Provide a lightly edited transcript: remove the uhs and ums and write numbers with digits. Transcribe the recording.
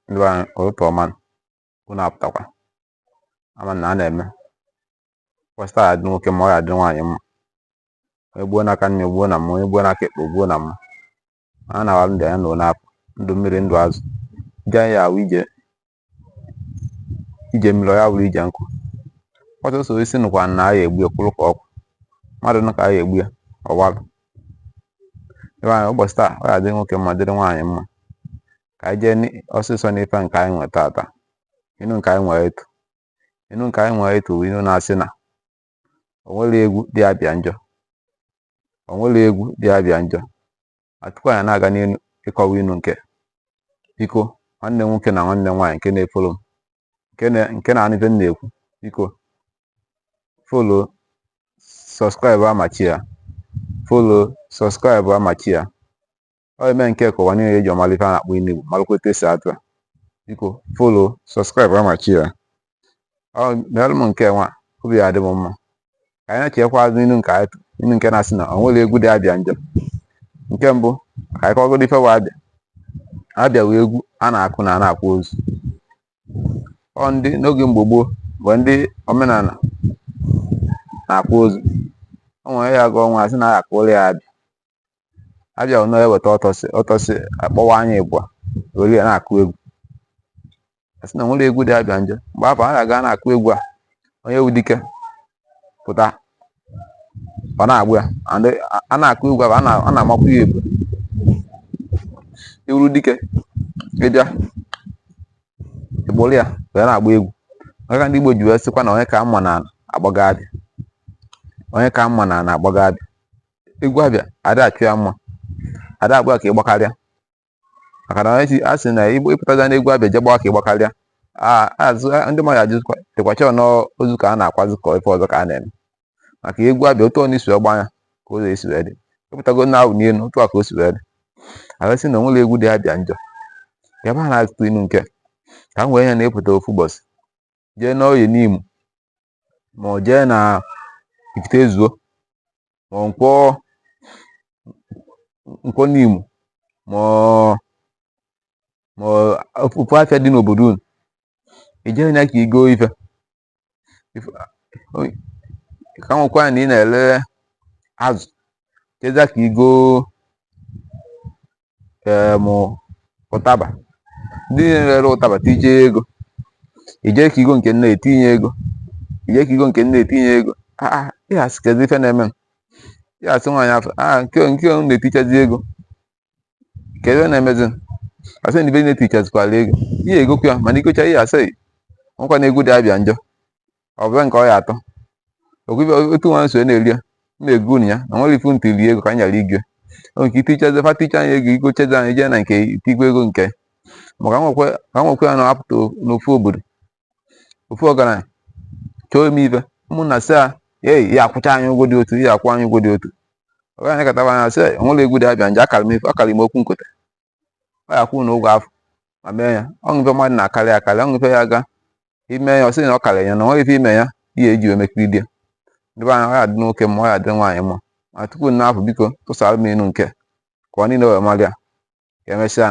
ndị be anyị ụtụtụ ọma unu apụtakwa ama na a na-eme kwesta ya dị nwoke ma ọ ya dị nwaanyị mma onye gbuo n'aka nne gbuo na mma onye gbuo n'aka ekpe gbuo na mma a na-awara ndị anya na ọ na-apụ ndụ mmiri ndụ azụ ije anyị awụ ije mmiri ọ ya wụrụ ije nkụ ọtụ so isi nụkwa na a ya egbu ya kwụrụ ka ọkụ mmadụ nụ ka a ya egbu ya ọwarụ ebe anyị ụbọchị taa ọ ya dị nwoke mma dịrị nwaanyị mma ka anyị jee ọsịsọ n'ife nke anyị nweta tata inu nke anyị nwere etu inu nke anyị nwere etu inu na-asị na o nwere egwu dị abịa njọ o nwere egwu dị abịa njọ tupu anyị na-aga n'elu ịkọwa inu nke biko nwanne nwoke na nwanne nwaanyị nke na-efolo m nke na-anụ ife m na-ekwu biko folo sọskraịbụ amachi ya folo sọskraịbụ amachi ya ọ eme nke kọwa niile eji ọmalụ ife a na-akpọ Ilu Igbo malụkwa etu esi atụ biko folo sọskraịbụ amachi ya ọ merụ m nke nwa obi ya adị m mma ka anyị na-echekwa azụ inu nke na-asị na o nwere egwu dị abịa njọ nke mbụ ka anyị kọgodo ife wa abịa wee egwu a na-akụ na a na-akwa ozu ọ ndị n'oge mgbe gboo bụ ndị omenala na-akwa ozu o nwere ya ga ọnwa asị na ya akụrụ ya abịa ụnọ eweta ọtọsị akpọwa anya ịbụa were ya na-akụ egwu asị na nwere egwu dị abịa njọ mgbe afọ a ga-aga na-akụ egwu a onye wu dike pụta ọ na-agbụ ya a na-akụ egwu a na-amakwu ya egwu iwuru dike ịbịa ịgbụrụ ya wee na-agba egwu maka ndị Igbo ji wee sịkwa na onye ka mma na agbaga abịa onye ka mma na agbaga abịa egwu abịa ada achụ ya mma ada agba ka ịgbakarịa maka na onye a sị na Igbo ịpụtaga n'egwu abịa je gbawa ka ịgbakarịa azụ ndị mmadụ ajụzụkwa dịkwacha n'ozu ka a na-akwazi ka ife ọzọ ka a na-eme maka egwu abịa otu onye isi wee gbanya ka ụzọ esi wee dị ịpụtago na ahụ n'elu otu a ka o si wee dị arụsị na onwere egwu dị abịa njọ ya ba na-atụtụ inu nke ka m wee ya na-epụta ofu ụbọchị jee n'oye n'Imo ma ọ jee na Ikite Ezuo ma nkwọ n'Imo ma ofu afịa dị n'obodo unu ijee ya ka igoo ife ka nwekwa na ị na-ele azụ jeza ka igoo ụtaba ndị na-ere ụtaba tije ego ije ka igo nke nne etinye ego ije ka igo nke nne etinye ego ịghasị kezi ife na-eme ịghasị nwaanyị afọ nke na-etichazi ego kedu na-emezi asị na ibe na-etichazikwala ego ihe egokwu ya mana igocha ihe asị nwekwa na egwu dị abịa njọ ọ bụ nke ọ ya atọ otu nwa nso na-eri ya na-egu na ya na nwere ifu ntiri ego ka nyara igwe nke itichazi fa ticha anya ego igochazi anya jee na nke itigwe ego nke maka ka nwekwe ya na-apụta n'ofu obodo ofu ọgaranya chọọ ime ife ụmụnna sị ya akwụcha anyị ụgwọ dị otu ya akwụ anyị ụgwọ dị otu ọgaranya kataba anya sị onwere egwu dị abịa nje akara ime okwu nkote ọ ya akwụ na ụgwọ afọ ma mee ya ọṅụ ife mmadụ na-akarị akarị ọṅụ ife ya ga ime ya ọ sị na ọ karịrị ya na onwere ife ime ya ihe eji wee mekiri di ya ndị be anya ọ ya dị nwoke mma ọ ya dị nwaanyị mma ma tupu n'afọ biko tụsara m inu nke ka ọ niile wee marịa ka emesịa